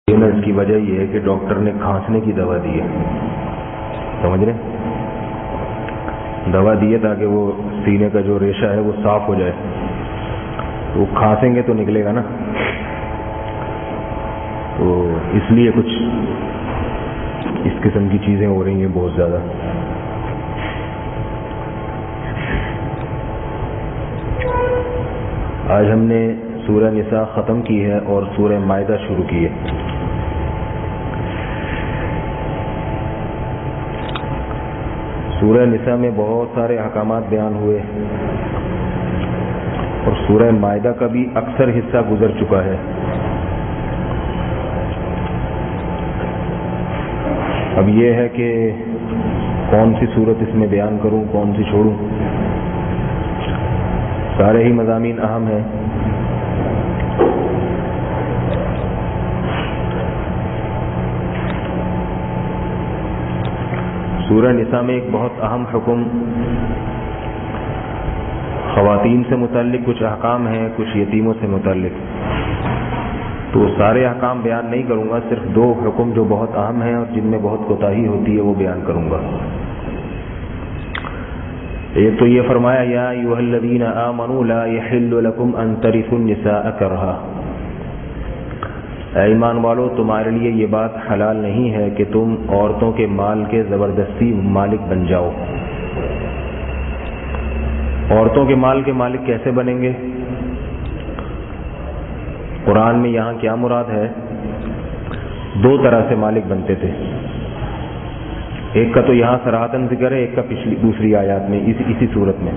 اس کی وجہ یہ ہے کہ ڈاکٹر نے کھانسنے کی دوا دی ہے، سمجھ رہے؟ دوا دی ہے تاکہ وہ سینے کا جو ریشہ ہے وہ صاف ہو جائے، تو کھانسیں گے تو نکلے گا نا، تو اس لیے کچھ اس قسم کی چیزیں ہو رہی ہیں بہت زیادہ۔ آج ہم نے سورہ نساء ختم کی ہے اور سورہ مائدہ شروع کی ہے۔ سورہ نساء میں بہت سارے احکامات بیان ہوئے اور سورہ مائدہ کا بھی اکثر حصہ گزر چکا ہے۔ اب یہ ہے کہ کون سی صورت اس میں بیان کروں، کون سی چھوڑوں۔ سارے ہی مضامین اہم ہیں۔ سورہ نساء میں ایک بہت اہم حکم خواتین سے متعلق کچھ احکام ہیں، کچھ یتیموں سے متعلق، تو سارے احکام بیان نہیں کروں گا، صرف دو حکم جو بہت اہم ہیں اور جن میں بہت کوتاہی ہوتی ہے وہ بیان کروں گا۔ ایک تو یہ فرمایا یا ایھا الذین آمنوا لا یحل لکم ان ترثوا النساء کرہا، اے ایمان والو تمہارے لیے یہ بات حلال نہیں ہے کہ تم عورتوں کے مال کے زبردستی مالک بن جاؤ۔ عورتوں کے مال کے مالک کیسے بنیں گے؟ قرآن میں یہاں کیا مراد ہے؟ دو طرح سے مالک بنتے تھے، ایک کا تو یہاں صراحتاً ذکر ہے، ایک کا دوسری آیات میں اسی صورت میں۔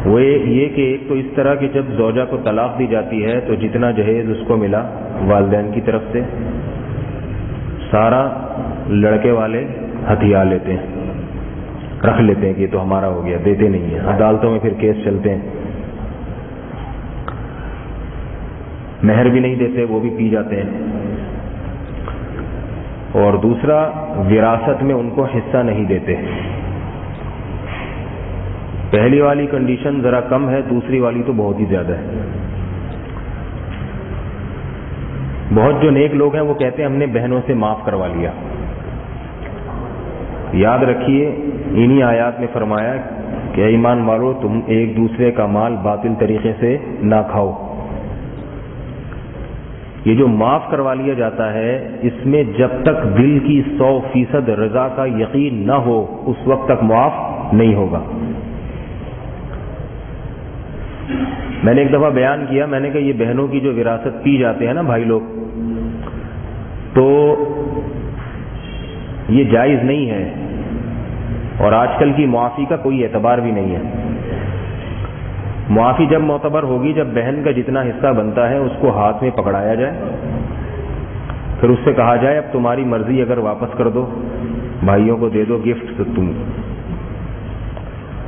وہ یہ کہ ایک تو اس طرح کہ جب زوجہ کو طلاق دی جاتی ہے تو جتنا جہیز اس کو ملا والدین کی طرف سے سارا لڑکے والے ہتھیار لیتے ہیں، رکھ لیتے ہیں کہ یہ تو ہمارا ہو گیا، دیتے نہیں ہیں، عدالتوں میں پھر کیس چلتے ہیں، مہر بھی نہیں دیتے، وہ بھی پی جاتے ہیں۔ اور دوسرا وراثت میں ان کو حصہ نہیں دیتے۔ پہلی والی کنڈیشن ذرا کم ہے، دوسری والی تو بہت ہی زیادہ ہے۔ بہت جو نیک لوگ ہیں وہ کہتے ہیں ہم نے بہنوں سے معاف کروا لیا۔ یاد رکھیے انہی آیات میں فرمایا کہ اے ایمان والو تم ایک دوسرے کا مال باطل طریقے سے نہ کھاؤ۔ یہ جو معاف کروا لیا جاتا ہے اس میں جب تک دل کی 100% رضا کا یقین نہ ہو اس وقت تک معاف نہیں ہوگا۔ میں نے ایک دفعہ بیان کیا، میں نے کہا یہ بہنوں کی جو وراثت پی جاتے ہیں نا بھائی لوگ، تو یہ جائز نہیں ہے اور آج کل کی معافی کا کوئی اعتبار بھی نہیں ہے۔ معافی جب معتبر ہوگی جب بہن کا جتنا حصہ بنتا ہے اس کو ہاتھ میں پکڑایا جائے، پھر اس سے کہا جائے اب تمہاری مرضی، اگر واپس کر دو بھائیوں کو دے دو گفٹ، تو تم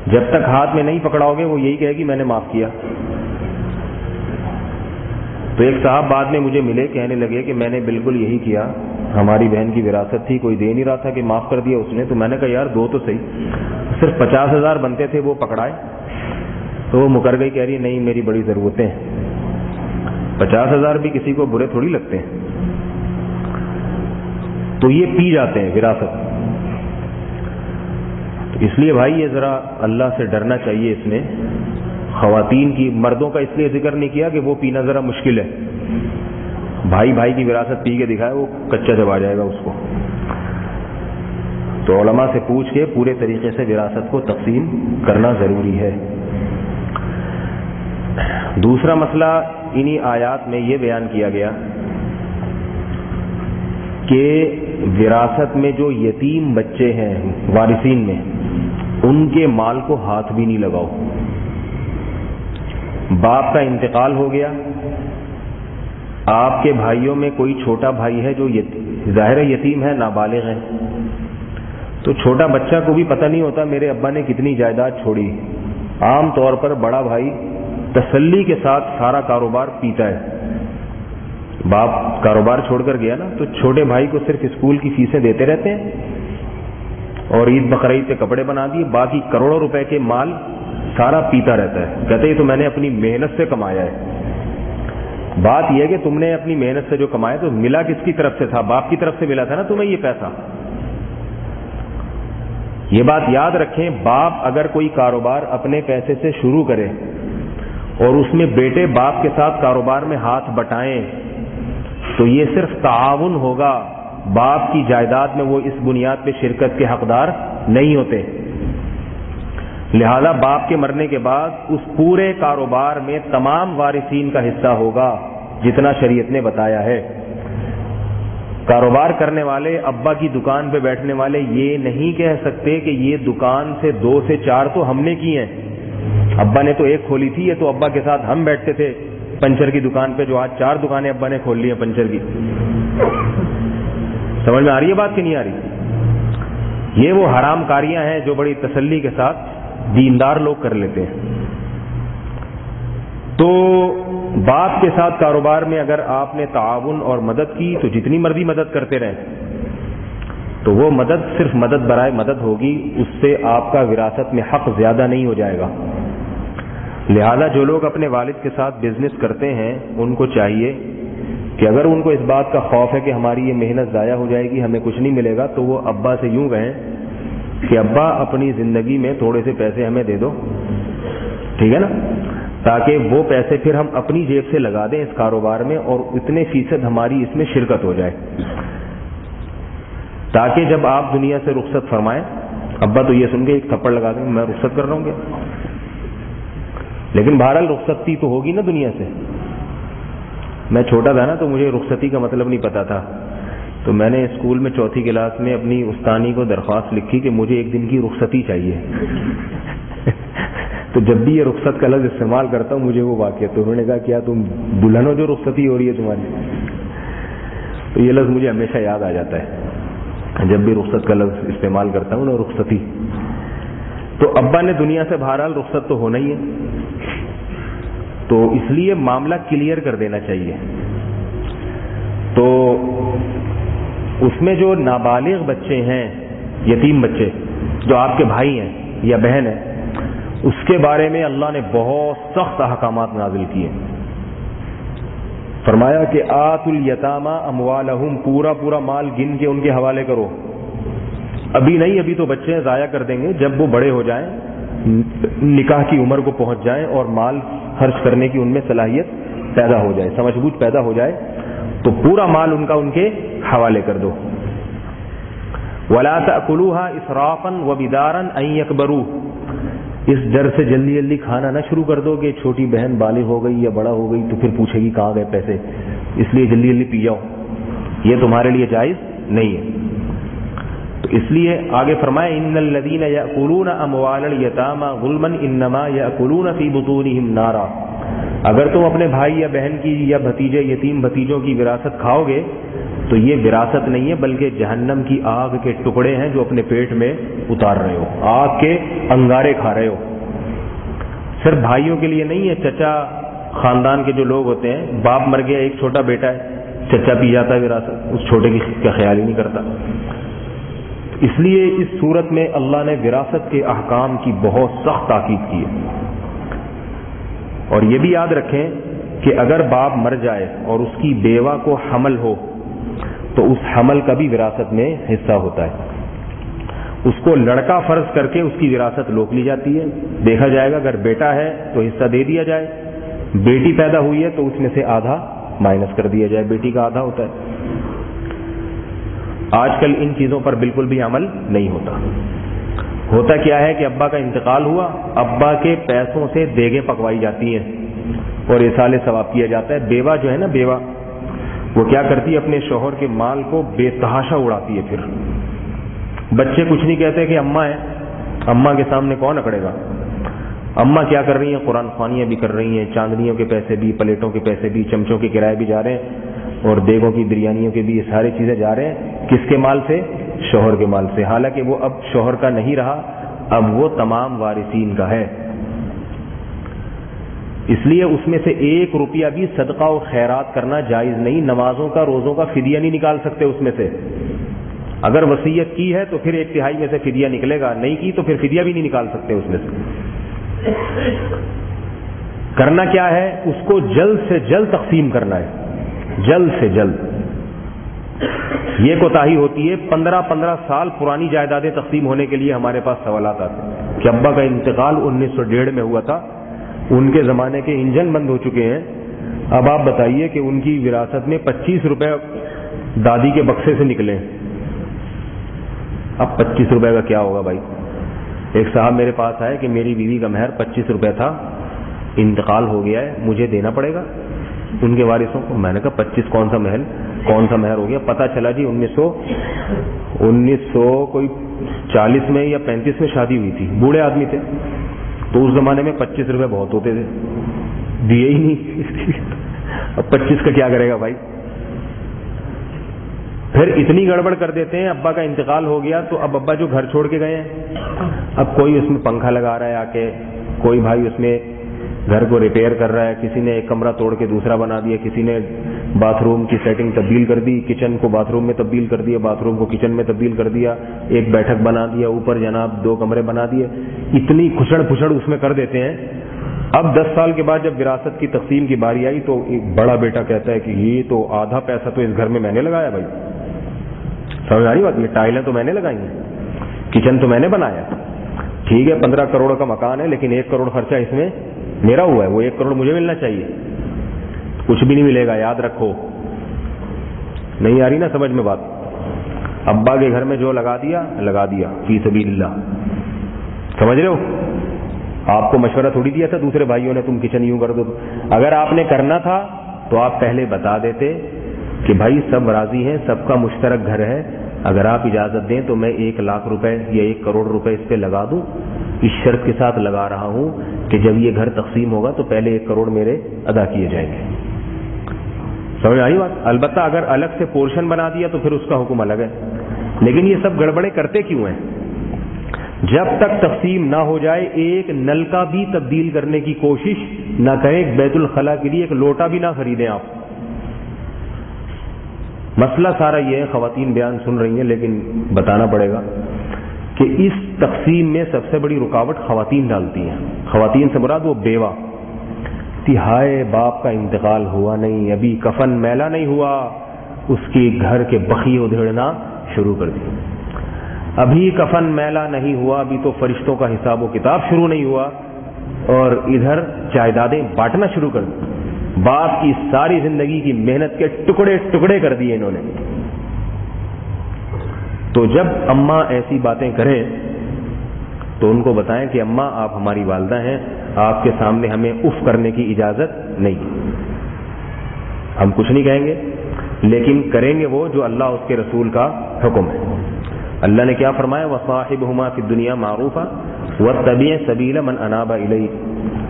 جب تک ہاتھ میں نہیں پکڑاؤ گے وہ یہی کہے گی میں نے معاف کیا۔ تو ایک صاحب بعد میں مجھے ملے، کہنے لگے کہ میں نے بالکل یہی کیا، ہماری بہن کی وراثت تھی، کوئی دے نہیں رہا تھا کہ معاف کر دیا اس نے، تو میں نے کہا یار دو تو صحیح، صرف 50,000 بنتے تھے وہ پکڑائے، تو وہ مکر گئی، کہہ رہی نہیں میری بڑی ضرورتیں ہیں۔ 50,000 بھی کسی کو برے تھوڑی لگتے ہیں۔ تو یہ پی جاتے ہیں وراثت، تو اس لیے بھائی یہ ذرا اللہ سے ڈرنا چاہیے اس میں۔ خواتین کی، مردوں کا اس لیے ذکر نہیں کیا کہ وہ پینا ذرا مشکل ہے، بھائی بھائی کی وراثت پی کے دکھائے وہ کچا چبا جائے گا اس کو، تو علماء سے پوچھ کے پورے طریقے سے وراثت کو تقسیم کرنا ضروری ہے۔ دوسرا مسئلہ انہی آیات میں یہ بیان کیا گیا کہ وراثت میں جو یتیم بچے ہیں وارثین میں، ان کے مال کو ہاتھ بھی نہیں لگاؤ۔ باپ کا انتقال ہو گیا، آپ کے بھائیوں میں کوئی چھوٹا بھائی ہے جو ظاہر یتیم ہے، نابالغ ہے، تو چھوٹا بچہ کو بھی پتہ نہیں ہوتا میرے ابا نے کتنی جائیداد چھوڑی۔ عام طور پر بڑا بھائی تسلی کے ساتھ سارا کاروبار پیتا ہے، باپ کاروبار چھوڑ کر گیا نا، تو چھوٹے بھائی کو صرف اسکول کی فیسیں دیتے رہتے ہیں اور عید بقرعید پہ کپڑے بنا دیے، باقی کروڑوں روپے کے مال سارا پیتا رہتا ہے، کہتے ہیں تو میں نے اپنی محنت سے کمایا ہے۔ بات یہ ہے کہ تم نے اپنی محنت سے جو کمایا تو ملا کس کی طرف سے تھا؟ باپ کی طرف سے ملا تھا نا تمہیں یہ پیسہ. یہ بات یاد رکھیں، باپ اگر کوئی کاروبار اپنے پیسے سے شروع کرے اور اس میں بیٹے باپ کے ساتھ کاروبار میں ہاتھ بٹائیں تو یہ صرف تعاون ہوگا، باپ کی جائیداد میں وہ اس بنیاد پہ شرکت کے حقدار نہیں ہوتے. لہذا باپ کے مرنے کے بعد اس پورے کاروبار میں تمام وارثین کا حصہ ہوگا جتنا شریعت نے بتایا ہے. کاروبار کرنے والے، ابا کی دکان پہ بیٹھنے والے یہ نہیں کہہ سکتے کہ یہ دکان سے 2 سے 4 تو ہم نے کی ہیں، ابا نے تو ایک کھولی تھی، یہ تو ابا کے ساتھ ہم بیٹھتے تھے پنچر کی دکان پہ، جو آج 4 دکانیں ابا نے کھول لی ہیں پنچر کی. سمجھ میں آ رہی ہے بات کہ نہیں آ رہی؟ یہ وہ حرام کاریاں ہیں جو بڑی تسلی کے ساتھ دیندار لوگ کر لیتے ہیں. تو باپ کے ساتھ کاروبار میں اگر آپ نے تعاون اور مدد کی تو جتنی مرضی مدد کرتے رہیں، تو وہ مدد صرف مدد برائے مدد ہوگی، اس سے آپ کا وراثت میں حق زیادہ نہیں ہو جائے گا. لہذا جو لوگ اپنے والد کے ساتھ بزنس کرتے ہیں ان کو چاہیے کہ اگر ان کو اس بات کا خوف ہے کہ ہماری یہ محنت ضائع ہو جائے گی، ہمیں کچھ نہیں ملے گا، تو وہ ابا سے یوں کہیں کہ ابا اپنی زندگی میں تھوڑے سے پیسے ہمیں دے دو، ٹھیک ہے نا، تاکہ وہ پیسے پھر ہم اپنی جیب سے لگا دیں اس کاروبار میں اور اتنے فیصد ہماری اس میں شرکت ہو جائے، تاکہ جب آپ دنیا سے رخصت فرمائیں، ابا تو یہ سن کے ایک تھپڑ لگا دیں میں رخصت کر رہا ہوں گے، لیکن بہرحال رخصتی تو ہوگی نا دنیا سے. میں چھوٹا تھا نا تو مجھے رخصتی کا مطلب نہیں پتا تھا، تو میں نے اسکول میں 4تھی کلاس میں اپنی استانی کو درخواست لکھی کہ مجھے ایک دن کی رخصتی چاہیے. تو جب بھی یہ رخصت کا لفظ استعمال کرتا ہوں مجھے وہ واقعہ، تو انہوں نے کہا کیا تم دلہن ہو جو رخصتی ہو رہی ہے تمہاری؟ تو یہ لفظ مجھے ہمیشہ یاد آ جاتا ہے جب بھی رخصت کا لفظ استعمال کرتا ہوں نا، رخصتی. تو ابا نے دنیا سے بہرحال رخصت تو ہونا ہی ہے، تو اس لیے معاملہ کلیئر کر دینا چاہیے. تو اس میں جو نابالغ بچے ہیں، یتیم بچے جو آپ کے بھائی ہیں یا بہن ہیں، اس کے بارے میں اللہ نے بہت سخت احکامات نازل کیے. فرمایا کہ آت الیتامی اموالہم، پورا مال گن کے ان کے حوالے کرو. ابھی نہیں، ابھی تو بچے ضائع کر دیں گے، جب وہ بڑے ہو جائیں، نکاح کی عمر کو پہنچ جائیں اور مال خرچ کرنے کی ان میں صلاحیت پیدا ہو جائے، سمجھ بوجھ پیدا ہو جائے، تو پورا مال ان کے حوالے کر دو. وَلَا تَأْكُلُوهَا إِسْرَافًا وَبِدَارًا أَن يَكْبَرُوا، اس ڈر سے جلدی کھانا نہ شروع کر دو کہ چھوٹی بہن بالغ ہو گئی یا بڑا ہو گئی تو پھر پوچھے گی کہاں گئے پیسے، اس لیے جلدی پی جاؤ، یہ تمہارے لیے جائز نہیں ہے. تو اس لیے آگے فرمائے ان الذین یأکلون اموال الیتامی ظلما انما یأکلون فی بطونہم نارا، اگر تم اپنے بھائی یا بہن کی یا بھتیجے یتیم بھتیجوں کی وراثت کھاؤ گے تو یہ وراثت نہیں ہے بلکہ جہنم کی آگ کے ٹکڑے ہیں جو اپنے پیٹ میں اتار رہے ہو، آگ کے انگارے کھا رہے ہو. صرف بھائیوں کے لیے نہیں ہے، چچا خاندان کے جو لوگ ہوتے ہیں، باپ مر گیا ایک چھوٹا بیٹا ہے، چچا پی جاتا ہے وراثت، اس چھوٹے کی کا خیال ہی نہیں کرتا. اس لیے اس صورت میں اللہ نے وراثت کے احکام کی بہت سخت تاکید کی ہے. اور یہ بھی یاد رکھیں کہ اگر باپ مر جائے اور اس کی بیوہ کو حمل ہو تو اس حمل کا بھی وراثت میں حصہ ہوتا ہے. اس کو لڑکا فرض کر کے اس کی وراثت روک لی جاتی ہے، دیکھا جائے گا اگر بیٹا ہے تو حصہ دے دیا جائے، بیٹی پیدا ہوئی ہے تو اس میں سے آدھا مائنس کر دیا جائے، بیٹی کا آدھا ہوتا ہے. آج کل ان چیزوں پر بالکل بھی عمل نہیں ہوتا. ہوتا کیا ہے کہ ابا کا انتقال ہوا، ابا کے پیسوں سے دیگیں پکوائی جاتی ہیں اور اصالہ ثواب کیا جاتا ہے. بیوہ جو ہے نا، بیوہ وہ کیا کرتی ہے، اپنے شوہر کے مال کو بے تحاشا اڑاتی ہے. پھر بچے کچھ نہیں کہتے کہ اماں ہے، اماں کے سامنے کون اکڑے گا. اماں کیا کر رہی ہیں، قرآن خوانیاں بھی کر رہی ہیں، چاندنیوں کے پیسے بھی، پلیٹوں کے پیسے بھی، چمچوں کے کرائے بھی جا رہے ہیں اور دیگوں کی بریانیوں کے بھی، یہ ساری چیزیں جا رہے ہیں کس کے مال سے؟ شوہر کے مال سے. حالانکہ وہ اب شوہر کا نہیں رہا، اب وہ تمام وارثین کا ہے. اس لیے اس میں سے 1 روپیہ بھی صدقہ و خیرات کرنا جائز نہیں. نمازوں کا، روزوں کا فدیہ نہیں نکال سکتے اس میں سے. اگر وصیت کی ہے تو پھر 1/3 میں سے فدیہ نکلے گا، نہیں کی تو پھر فدیہ بھی نہیں نکال سکتے اس میں سے. کرنا کیا ہے؟ اس کو جلد سے جلد تقسیم کرنا ہے، جلد سے جلد۔ یہ کوتاہی ہوتی ہے 15 سال پرانی جائیدادیں تقسیم ہونے کے لیے ہمارے پاس سوالات آتے ہیں کہ ابا کا انتقال 1901 میں ہوا تھا، ان کے زمانے کے انجن بند ہو چکے ہیں، اب آپ بتائیے کہ ان کی وراثت میں 25 روپے دادی کے بکسے سے نکلے، اب 25 روپے کا کیا ہوگا بھائی؟ ایک صاحب میرے پاس آئے کہ میری بیوی کا مہر 25 روپے تھا، انتقال ہو گیا ہے، مجھے دینا پڑے گا ان کے وارثوں کو۔ میں نے کہا 25 کون سا مہر ہو گیا؟ پتہ چلا جی 1900 کوئی 40 میں یا 35 میں شادی ہوئی تھی، بوڑھے آدمی تھے، تو اس زمانے میں 25 روپے بہت ہوتے تھے، دیے ہی نہیں۔ اب 25 کا کیا کرے گا بھائی؟ پھر اتنی گڑبڑ کر دیتے ہیں، ابا کا انتقال ہو گیا تو اب ابا جو گھر چھوڑ کے گئے ہیں، اب کوئی اس میں پنکھا لگا رہا ہے آ کے، کوئی بھائی اس میں گھر کو ریپیئر کر رہا ہے، کسی نے ایک کمرہ توڑ کے دوسرا بنا دیا، کسی نے باتھ روم کی سیٹنگ تبدیل کر دی، کچن کو باتھ روم میں تبدیل کر دیا، باتھ روم کو کچن میں تبدیل کر دیا، ایک بیٹھک بنا دیا، اوپر جناب 2 کمرے بنا دیے، اتنی کھچڑ پھچڑ اس میں کر دیتے ہیں۔ اب 10 سال کے بعد جب وراثت کی تقسیم کی باری آئی تو ایک بڑا بیٹا کہتا ہے کہ یہ تو آدھا پیسہ تو اس گھر میں نے لگایا بھائی، سمجھ آ رہی بات؟ یہ ٹائلیں تو میں نے لگائی ہیں، کچن تو میں نے بنایا، ٹھیک ہے 15 کروڑ کا مکان ہے لیکن 1 کروڑ خرچہ اس میں میرا ہوا ہے، وہ 1 کروڑ مجھے ملنا چاہیے، کچھ بھی نہیں ملے گا، یاد رکھو۔ نہیں آ رہی نا سمجھ میں بات؟ ابا کے گھر میں جو لگا دیا فی سبیل اللہ، سمجھ رہے ہو؟ آپ کو مشورہ تھوڑی دیا تھا دوسرے بھائیوں نے تم کچن یوں کر دو، اگر آپ نے کرنا تھا تو آپ پہلے بتا دیتے کہ بھائی سب راضی ہیں، سب کا مشترک گھر ہے، اگر آپ اجازت دیں تو میں 1 لاکھ روپے یا 1 کروڑ روپے اس پہ لگا دوں، اس شرط کے ساتھ لگا رہا ہوں کہ جب یہ گھر تقسیم ہوگا تو پہلے 1 کروڑ میرے ادا کیے جائیں گے۔ سمجھ آئی بات؟ البتہ اگر الگ سے پورشن بنا دیا تو پھر اس کا حکم الگ ہے، لیکن یہ سب گڑبڑیں کرتے کیوں ہیں؟ جب تک تقسیم نہ ہو جائے ایک نلکا بھی تبدیل کرنے کی کوشش نہ کریں، بیت الخلا کے لیے ایک لوٹا بھی نہ خریدیں آپ۔ مسئلہ سارا یہ ہے، خواتین بیان سن رہی ہیں لیکن بتانا پڑے گا کہ اس تقسیم میں سب سے بڑی رکاوٹ خواتین ڈالتی ہیں۔ خواتین سے مراد وہ بیوہ، ہائے باپ کا انتقال ہوا نہیں، ابھی کفن میلا نہیں ہوا، اس کے گھر کے بخیے ادھیڑنا شروع کر دی، ابھی کفن میلا نہیں ہوا، ابھی تو فرشتوں کا حساب و کتاب شروع نہیں ہوا، اور ادھر جائیدادیں بانٹنا شروع کر دی۔ باپ کی ساری زندگی کی محنت کے ٹکڑے ٹکڑے کر دیے انہوں نے۔ تو جب اماں ایسی باتیں کریں تو ان کو بتائیں کہ اماں آپ ہماری والدہ ہیں، آپ کے سامنے ہمیں اف کرنے کی اجازت نہیں، ہم کچھ نہیں کہیں گے لیکن کریں گے وہ جو اللہ اس کے رسول کا حکم ہے۔ اللہ نے کیا فرمایا؟ وَصَاحِبْهُمَا فِي الدُّنْيَا مَعْرُوفًا وَاتَّبِعْ سَبِيلَ مَنْ أَنَابَ إِلَيْهِ،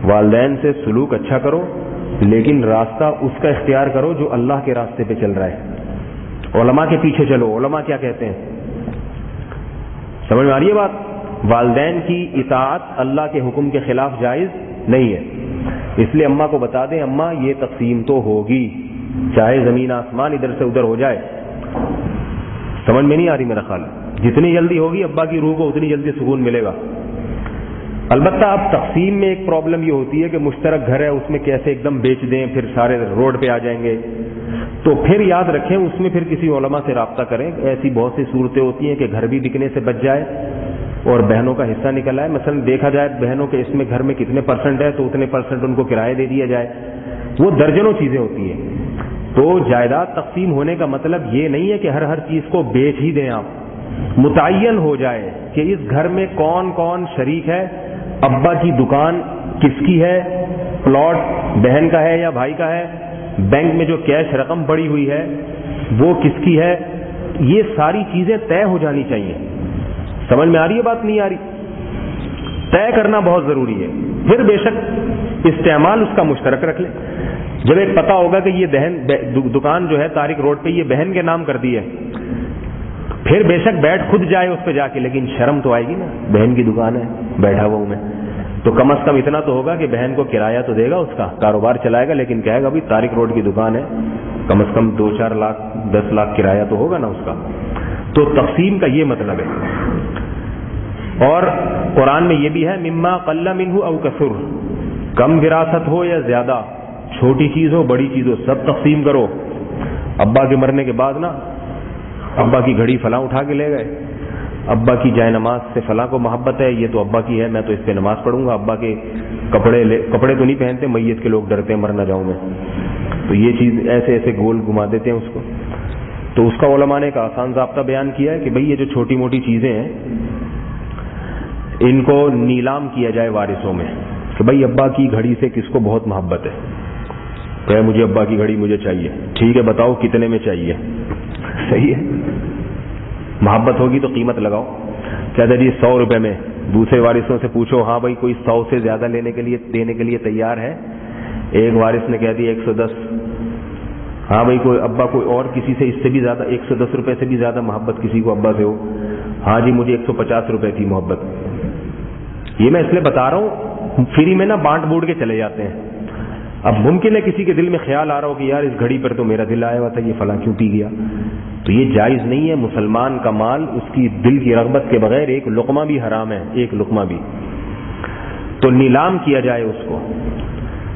والدین سے سلوک اچھا کرو لیکن راستہ اس کا اختیار کرو جو اللہ کے راستے پہ چل رہا ہے، علماء کے پیچھے چلو۔ علماء کیا کہتے ہیں؟ سمجھ میں آ رہی ہے بات؟ والدین کی اطاعت اللہ کے حکم کے خلاف جائز نہیں ہے، اس لیے اماں کو بتا دیں اماں یہ تقسیم تو ہوگی، چاہے زمین آسمان ادھر سے ادھر ہو جائے۔ سمجھ میں نہیں آ رہی میرا خیال؟ جتنی جلدی ہوگی ابا کی روح کو اتنی جلدی سکون ملے گا۔ البتہ اب تقسیم میں ایک پرابلم یہ ہوتی ہے کہ مشترک گھر ہے، اس میں کیسے ایک دم بیچ دیں، پھر سارے روڈ پہ آ جائیں گے، تو پھر یاد رکھیں اس میں پھر کسی علماء سے رابطہ کریں۔ ایسی بہت سی صورتیں ہوتی ہیں کہ گھر بھی بکنے سے بچ جائے اور بہنوں کا حصہ نکل آئے، مثلا دیکھا جائے بہنوں کے اس میں گھر میں کتنے % ہے تو اتنے % ان کو کرایہ دے دیا جائے، وہ درجنوں چیزیں ہوتی ہیں۔ تو جائیداد تقسیم ہونے کا مطلب یہ نہیں ہے کہ ہر چیز کو بیچ ہی دیں آپ، متعین ہو جائے کہ اس گھر میں کون کون شریک ہے، ابا کی دکان کس کی ہے، پلاٹ بہن کا ہے یا بھائی کا ہے، بینک میں جو کیش رقم پڑی ہوئی ہے وہ کس کی ہے، یہ ساری چیزیں طے ہو جانی چاہیے۔ سمجھ میں آ رہی ہے بات؟ نہیں آ رہی؟ طے کرنا بہت ضروری ہے۔ پھر بے شک استعمال اس کا مشترک رکھ لیں۔ جب ایک پتہ ہوگا کہ یہ دکان جو ہے طارق روڈ پہ یہ بہن کے نام کر دی ہے، پھر بے شک بیٹھ خود جائے اس پہ جا کے، لیکن شرم تو آئے گی نا، بہن کی دکان ہے بیٹھا ہوا ہوں میں، تو کم از کم اتنا تو ہوگا کہ بہن کو کرایہ تو دے گا، اس کا کاروبار چلائے گا، لیکن کہے گا بھی طارق روڈ کی دکان ہے، کم از کم 2-4 لاکھ 10 لاکھ کرایہ تو ہوگا نا اس کا۔ تو تقسیم کا یہ مطلب ہے۔ اور قرآن میں یہ بھی ہے مما قل منہ او کثر، کم وراثت ہو یا زیادہ، چھوٹی چیز ہو بڑی چیز ہو، سب تقسیم کرو. ابا کے مرنے کے بعد نا ابا کی گھڑی فلاں اٹھا کے لے گئے، ابا کی جائے نماز سے فلاں کو محبت ہے، یہ تو ابا کی ہے، میں تو اس پہ نماز پڑھوں گا. ابا کے کپڑے تو نہیں پہنتے، میت کے لوگ ڈرتے ہیں مر نہ جاؤں میں، تو یہ چیز ایسے ایسے گول گھما دیتے ہیں اس کو. تو اس کا علماء نے ایک آسان ضابطہ بیان کیا ہے کہ بھئی یہ جو چھوٹی موٹی چیزیں ہیں ان کو نیلام کیا جائے وارثوں میں، کہ بھئی ابا کی گھڑی سے کس کو بہت محبت ہے، کہ مجھے ابا کی گھڑی مجھے چاہیے، ٹھیک ہے بتاؤ کتنے میں چاہیے. صحیح ہے، محبت ہوگی تو قیمت لگاؤ. کہتے جی 100 روپے میں. دوسرے وارثوں سے پوچھو ہاں بھائی کوئی 100 سے زیادہ دینے کے لیے تیار ہے؟ ایک وارث نے کہہ دیا 110. ہاں بھائی کوئی ابا کوئی اور کسی سے اس سے بھی زیادہ 110 روپے سے بھی زیادہ محبت کسی کو ابا سے ہو؟ ہاں جی مجھے 150 روپے کی محبت. یہ میں اس لیے بتا رہا ہوں فری میں نا بانٹ بوٹ کے چلے جاتے ہیں. اب ممکن ہے کسی کے دل میں خیال آ رہا ہو کہ یار اس گھڑی پر تو میرا دل آیا ہوا تھا، یہ فلاں کیوں پی گیا، تو یہ جائز نہیں ہے. مسلمان کا مال اس کی دل کی رغبت کے بغیر ایک لقمہ بھی حرام ہے، ایک لقمہ بھی. تو نیلام کیا جائے اس کو،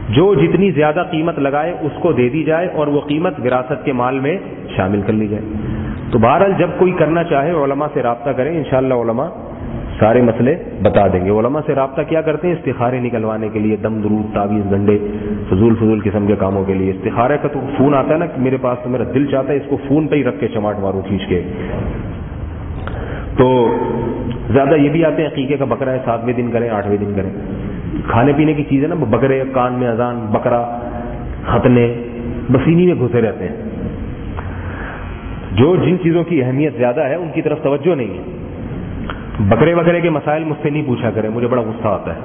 جو جتنی زیادہ قیمت لگائے اس کو دے دی جائے اور وہ قیمت وراثت کے مال میں شامل کر لی جائے. تو بہرحال جب کوئی کرنا چاہے علماء سے رابطہ کریں، انشاءاللہ علماء سارے مسئلے بتا دیں گے. علماء سے رابطہ کیا کرتے ہیں؟ استخارے نکلوانے کے لیے، دم درود تعویذ گنڈے فضول قسم کے کاموں کے لیے. استخارے کا تو فون آتا ہے نا کہ میرے پاس تو میرا دل چاہتا ہے اس کو فون پہ ہی رکھ کے چماٹ ماروں کھینچ کے. تو زیادہ یہ بھی آتے ہیں عقیقے کا بکرا ہے 7ویں دن کریں 8ویں دن کریں. کھانے پینے کی چیزیں نا بکرے، کان میں اذان، بکرا، ختنے، بس انہی میں گھسے رہتے ہیں. جو جن چیزوں کی اہمیت زیادہ ہے ان کی طرف توجہ نہیں ہے. بکرے کے مسائل مجھ سے نہیں پوچھا کریں، مجھے بڑا غصہ آتا ہے.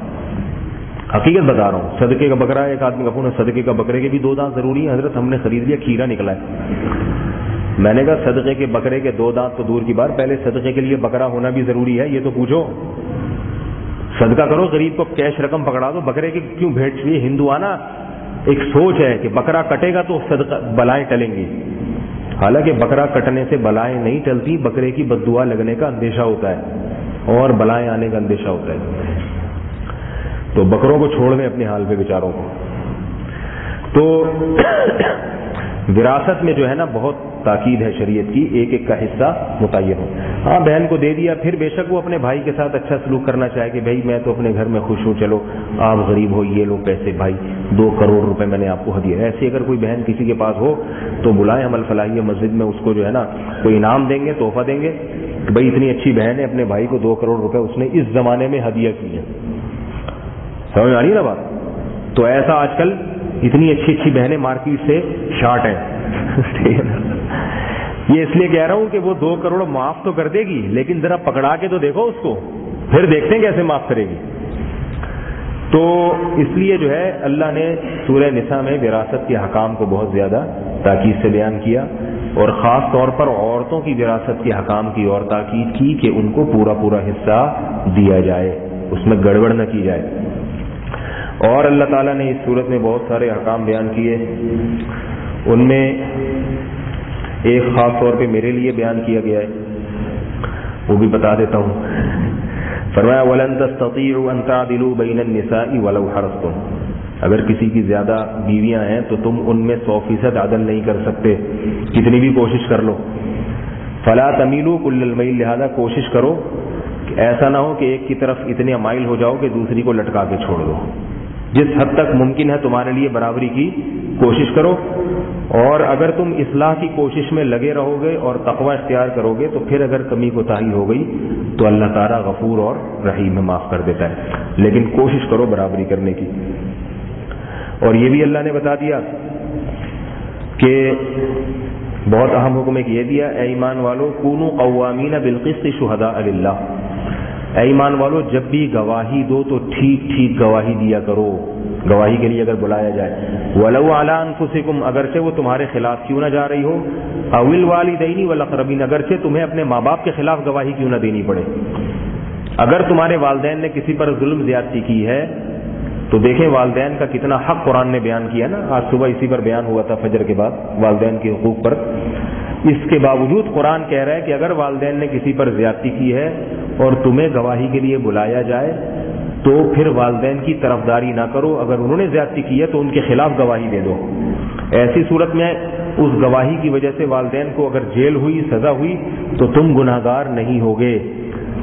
حقیقت بتا رہا ہوں. صدقے کا بکرا ہے، ایک آدمی کا فون ہے صدقے کا بکرے کے بھی 2 دانت ضروری ہیں. حضرت ہم نے خرید لیا کھیرا نکلا ہے. میں نے کہا صدقے کے بکرے کے 2 دانت تو دور کی بات، پہلے صدقے کے لیے بکرا ہونا بھی ضروری ہے یہ تو پوچھو. صدقہ کرو، غریب کو کیش رقم پکڑا دو، بکرے کی کیوں بھیٹ چاہیے؟ ہندوانہ ایک سوچ ہے کہ بکرا کٹے گا تو صدقہ بلائیں ٹلیں گی. حالانکہ بکرا کٹنے سے بلائیں نہیں ٹلتی، بکرے کی بد دعا لگنے کا اندیشہ ہوتا ہے اور بلائیں آنے کا اندیشہ ہوتا ہے. تو بکروں کو چھوڑ دیں اپنے حال پہ بیچاروں کو. تو وراثت میں جو ہے نا بہت تاکید ہے شریعت کی، ایک ایک کا حصہ متعین ہو. ہاں بہن کو دے دیا، پھر بے شک وہ اپنے بھائی کے ساتھ اچھا سلوک کرنا چاہے کہ بھائی میں تو اپنے گھر میں خوش ہوں، چلو آپ غریب ہو، یہ لو پیسے بھائی 2 کروڑ روپے میں نے آپ کو ہدیہ. ایسی اگر کوئی بہن کسی کے پاس ہو تو بلائیں عمل فلاحیہ مسجد میں، اس کو جو ہے نا کوئی انعام دیں گے، تحفہ دیں گے. بھائی اتنی اچھی بہن ہے، اپنے بھائی کو 2 کروڑ روپے اس نے اس زمانے میں ہدیہ کی ہے. سمجھ آ رہی ہے نا بات؟ تو ایسا آج کل اتنی اچھی اچھی بہنیں مارکیٹ سے شارٹ ہیں. یہ اس لیے کہہ رہا ہوں کہ وہ 2 کروڑ معاف تو کر دے گی، لیکن ذرا پکڑا کے تو دیکھو اس کو، پھر دیکھتے ہیں کیسے معاف کرے گی. تو اس لیے جو ہے اللہ نے سورہ نساء میں وراثت کے حکام کو بہت زیادہ تاکید سے بیان کیا، اور خاص طور پر عورتوں کی وراثت کے حکام کی اور تاکید کی کہ ان کو پورا پورا حصہ دیا جائے، اس میں گڑبڑ نہ کی جائے. اور اللہ تعالیٰ نے اس صورت میں بہت سارے احکام بیان کیے، ان میں ایک خاص طور پہ میرے لیے بیان کیا گیا ہے، وہ بھی بتا دیتا ہوں. فرمایا وَلَن تَسْتَطِيعُوا أَن تَعْدِلُوا بَيْنَ النِّسَاءِ وَلَوْ حَرَصْتُمْ. اگر کسی کی زیادہ بیویاں ہیں تو تم ان میں 100% عدل نہیں کر سکتے، کتنی بھی کوشش کر لو. فَلَا تَمِيلُوا كُلَّ الْمَيْلِ، لہذا کوشش کرو کہ ایسا نہ ہو کہ ایک کی طرف اتنے مائل ہو جاؤ کہ دوسری کو لٹکا کے چھوڑ دو. جس حد تک ممکن ہے تمہارے لیے برابری کی کوشش کرو، اور اگر تم اصلاح کی کوشش میں لگے رہو گے اور تقوی اختیار کرو گے تو پھر اگر کمی کوتاہی ہو گئی تو اللہ تعالیٰ غفور اور رحیم ہے، معاف کر دیتا ہے. لیکن کوشش کرو برابری کرنے کی. اور یہ بھی اللہ نے بتا دیا کہ بہت اہم حکم ایک یہ دیا، اے ایمان والو کونوا قوامین بالقسط شہداء للہ. اے ایمان والو جب بھی گواہی دو تو ٹھیک ٹھیک گواہی دیا کرو. گواہی کے لیے اگر بلایا جائے، وَلَوْ عَلَىٰ أَنفُسِكُمْ، اگرچہ وہ تمہارے خلاف کیوں نہ جا رہی ہو، أَوِ الْوَالِدَيْنِ وَالْأَقْرَبِينَ، اگرچہ تمہیں اپنے ماں باپ کے خلاف گواہی کیوں نہ دینی پڑے. اگر تمہارے والدین نے کسی پر ظلم زیادتی کی ہے تو دیکھیں والدین کا کتنا حق قرآن نے بیان کیا نا. آج صبح اسی پر بیان ہوا تھا فجر کے بعد والدین کے حقوق پر. اس کے باوجود قرآن کہہ رہا ہے کہ اگر والدین نے کسی پر زیادتی کی ہے اور تمہیں گواہی کے لیے بلایا جائے تو پھر والدین کی طرفداری نہ کرو، اگر انہوں نے زیادتی کی ہے تو ان کے خلاف گواہی دے دو۔ ایسی صورت میں اس گواہی کی وجہ سے والدین کو اگر جیل ہوئی، سزا ہوئی تو تم گناہگار نہیں ہوگے۔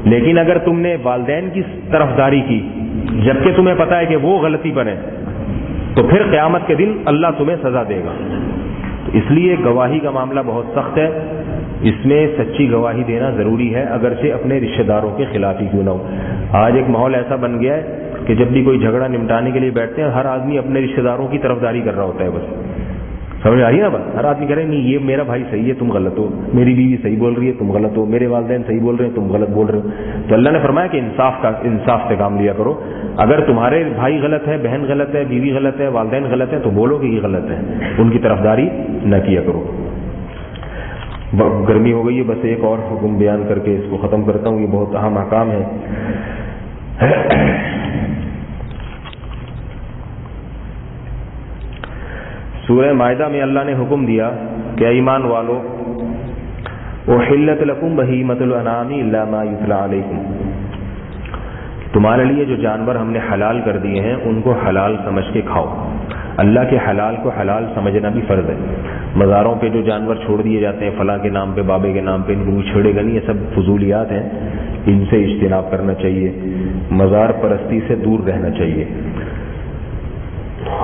لیکن اگر تم نے والدین کی طرفداری کی جبکہ تمہیں پتا ہے کہ وہ غلطی پر ہے تو پھر قیامت کے دن اللہ تمہیں سزا دے گا۔ اس لیے گواہی کا معاملہ بہت سخت ہے، اس میں سچی گواہی دینا ضروری ہے، اگرچہ اپنے رشتہ داروں کے خلاف ہی کیوں نہ ہو۔ آج ایک ماحول ایسا بن گیا ہے کہ جب بھی کوئی جھگڑا نمٹانے کے لیے بیٹھتے ہیں ہر آدمی اپنے رشتہ داروں کی طرفداری کر رہا ہوتا ہے، بس سمجھ آ رہی ہے نا بات؟ ہر آدمی کہہ رہے ہیں نہیں یہ میرا بھائی صحیح ہے تم غلط ہو، میری بیوی صحیح بول رہی ہے تم غلط ہو، میرے والدین صحیح بول رہے ہیں تم غلط بول رہے ہو۔ تو اللہ نے فرمایا کہ انصاف سے کام لیا کرو۔ اگر تمہارے بھائی غلط ہے، بہن غلط ہے، بیوی غلط ہے، والدین غلط ہے تو بولو کہ یہ غلط ہے، ان کی طرفداری نہ کیا کرو۔ گرمی ہو گئی ہے، بس ایک اور حکم بیان کر کے اس کو ختم کرتا ہوں، یہ بہت اہم احکام ہے۔ سورہ مائدہ میں اللہ نے حکم دیا کہ اے ایمان والو احلت لکم بہیمۃ الانعام الا ما یتلی علیکم، تمہارے لیے جو جانور ہم نے حلال کر دیے ہیں ان کو حلال سمجھ کے کھاؤ۔ اللہ کے حلال کو حلال سمجھنا بھی فرض ہے۔ مزاروں پہ جو جانور چھوڑ دیے جاتے ہیں فلاں کے نام پہ، بابے کے نام پہ، ان کو چھیڑے گا نہیں، یہ سب فضولیات ہیں، ان سے اجتناب کرنا چاہیے، مزار پرستی سے دور رہنا چاہیے۔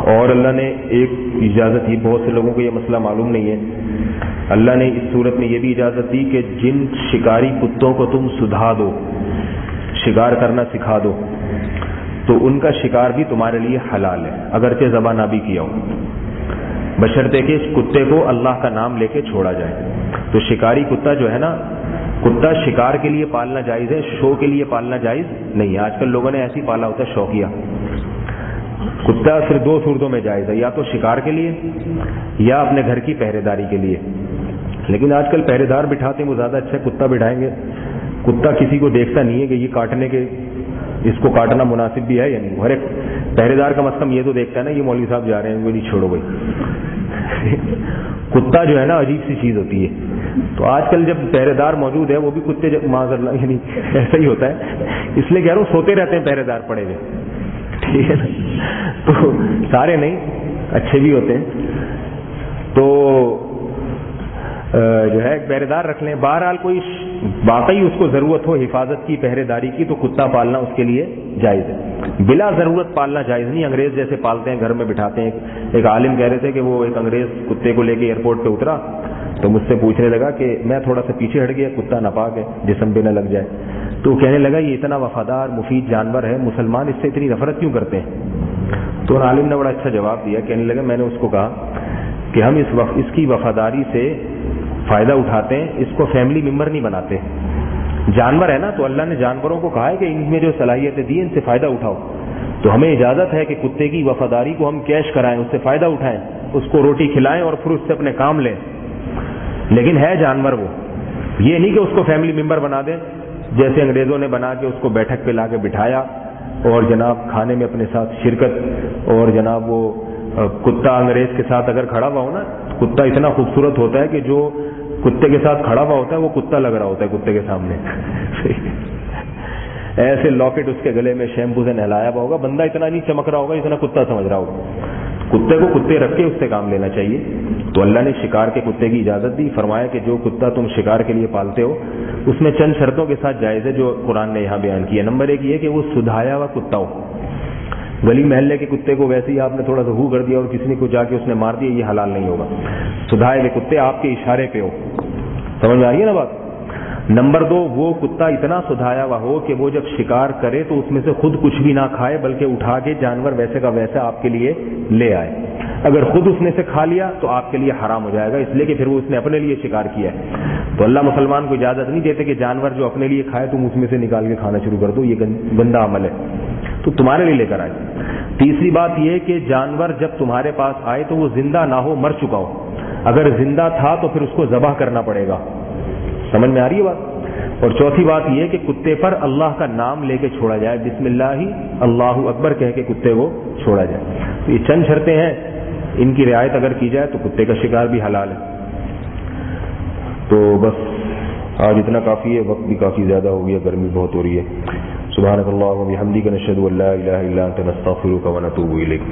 اور اللہ نے ایک اجازت دی، بہت سے لوگوں کو یہ مسئلہ معلوم نہیں ہے، اللہ نے اس صورت میں یہ بھی اجازت دی کہ جن شکاری کتوں کو تم سدھا دو، شکار کرنا سکھا دو، تو ان کا شکار بھی تمہارے لیے حلال ہے، اگرچہ ذبح نہ بھی کیا ہو، بشرطے کہ اس کتے کو اللہ کا نام لے کے چھوڑا جائے۔ تو شکاری کتا جو ہے نا، کتا شکار کے لیے پالنا جائز ہے، شو کے لیے پالنا جائز نہیں ہے۔ آج کل لوگوں نے ایسی پالا ہوتا ہے شوقیہ۔ کتا صرف دو صورتوں میں جائز ہے، یا تو شکار کے لیے یا اپنے گھر کی پہرے داری کے لیے۔ لیکن آج کل پہرے دار بٹھاتے ہیں وہ زیادہ اچھا، کتا بٹھائیں گے، کتا کسی کو دیکھتا نہیں ہے کہ یہ کاٹنے کے، اس کو کاٹنا مناسب بھی ہے یا نہیں۔ ہر ایک پہرے دار کا کم یہ تو دیکھتا ہے نا یہ مولوی صاحب جا رہے ہیں، وہ نہیں چھوڑو بھائی۔ کتا جو ہے نا عجیب سی چیز ہوتی ہے۔ تو آج کل جب پہرے دار موجود ہے وہ بھی کتے معاذ اللہ یعنی ایسا ہی ہوتا ہے، اس لیے کہہ رہا ہوں سوتے رہتے ہیں پہرے دار پڑے ہوئے، ٹھیک ہے نا، تو سارے نہیں اچھے بھی ہوتے ہیں، تو جو ہے پہرے دار رکھ لیں۔ بہرحال کوئی واقعی اس کو ضرورت ہو حفاظت کی، پہرے داری کی، تو کتا پالنا اس کے لیے جائز ہے، بلا ضرورت پالنا جائز نہیں۔ انگریز جیسے پالتے ہیں، گھر میں بٹھاتے ہیں۔ ایک عالم کہہ رہے تھے کہ وہ ایک انگریز کتے کو لے کے ایئرپورٹ پہ اترا تو مجھ سے پوچھنے لگا کہ میں تھوڑا سا پیچھے ہٹ گیا، کتا ناپاک ہے، جسم پہ نہ لگ جائے، تو کہنے لگا یہ اتنا وفادار مفید جانور ہے، مسلمان اس سے اتنی نفرت کیوں کرتے ہیں؟ تو عالم نے بڑا اچھا جواب دیا، کہنے لگا میں نے اس کو کہا کہ ہم اس کی وفاداری سے فائدہ اٹھاتے ہیں، اس کو فیملی ممبر نہیں بناتے۔ جانور ہے نا، تو اللہ نے جانوروں کو کہا ہے کہ ان میں جو صلاحیتیں دی ان سے فائدہ اٹھاؤ، تو ہمیں اجازت ہے کہ کتے کی وفاداری کو ہم کیش کرائیں، اس سے فائدہ اٹھائیں، اس کو روٹی کھلائیں اور پھر اس سے اپنے کام لیں۔ لیکن ہے جانور وہ، یہ نہیں کہ اس کو فیملی ممبر بنا دیں، جیسے انگریزوں نے بنا کے اس کو بیٹھک پہ لا کے بٹھایا اور جناب کھانے میں اپنے ساتھ شرکت، اور جناب وہ کتا انگریز کے ساتھ اگر کھڑا ہوا ہو نا، کتا اتنا خوبصورت ہوتا ہے کہ جو کتے کے ساتھ کھڑا ہوا ہوتا ہے وہ کتا لگ رہا ہوتا ہے کتے کے سامنے۔ ایسے لاکٹ اس کے گلے میں شیمپو سے نہلایا ہوا ہوگا، بندہ اتنا نہیں چمک رہا ہوگا اتنا کتا سمجھ رہا ہوگا۔ کتے کو کتے رکھ کے اس سے کام لینا چاہیے۔ تو اللہ نے شکار کے کتے کی اجازت دی، فرمایا کہ جو کتا تم شکار کے لیے پالتے ہو اس میں چند شرطوں کے ساتھ جائز ہے جو قرآن نے یہاں بیان کی ہے۔ نمبر ایک یہ کہ وہ سدھایا ہوا کتا ہو، گلی محلے کے کتے کو ویسے ہی آپ نے تھوڑا سا ہو کر دیا اور کسی نے کو جا کے اس نے مار دیا، یہ حلال نہیں ہوگا۔ سدھائے ہوئے کتے آپ کے اشارے پہ ہو، سمجھ میں آ رہی ہے نا بات۔ نمبر دو، وہ کتا اتنا سدھایا ہوا ہو کہ وہ جب شکار کرے تو اس میں سے خود کچھ بھی نہ کھائے بلکہ اٹھا کے جانور ویسے کا ویسا آپ کے لیے لے آئے۔ اگر خود اس نے سے کھا لیا تو آپ کے لیے حرام ہو جائے گا، اس لیے کہ پھر وہ اس نے اپنے لیے شکار کیا ہے۔ تو اللہ مسلمان کو اجازت نہیں دیتے کہ جانور جو اپنے لیے کھائے تم اس میں سے نکال کے کھانا شروع کر دو، یہ گندا عمل ہے، تو تمہارے لیے لے کر آئے۔ تیسری بات یہ کہ جانور جب تمہارے پاس آئے تو وہ زندہ نہ ہو، مر چکا ہو۔ اگر زندہ تھا تو پھر اس کو ذبح کرنا پڑے گا، سمجھ میں آ رہی ہے بات۔ اور چوتھی بات یہ کہ کتے پر اللہ کا نام لے کے چھوڑا جائے، بسم اللہ اللہ اکبر کہہ کے کتے کو چھوڑا جائے۔ تو یہ چند شرطیں ہیں، ان کی رعایت اگر کی جائے تو کتے کا شکار بھی حلال ہے۔ تو بس آج اتنا کافی ہے، وقت بھی کافی زیادہ ہو گیا، گرمی بہت ہو رہی ہے۔ سبحانک اللہم و بحمدک نشہد ان لا الہ الا انت نستغفرک و نتوب الیک.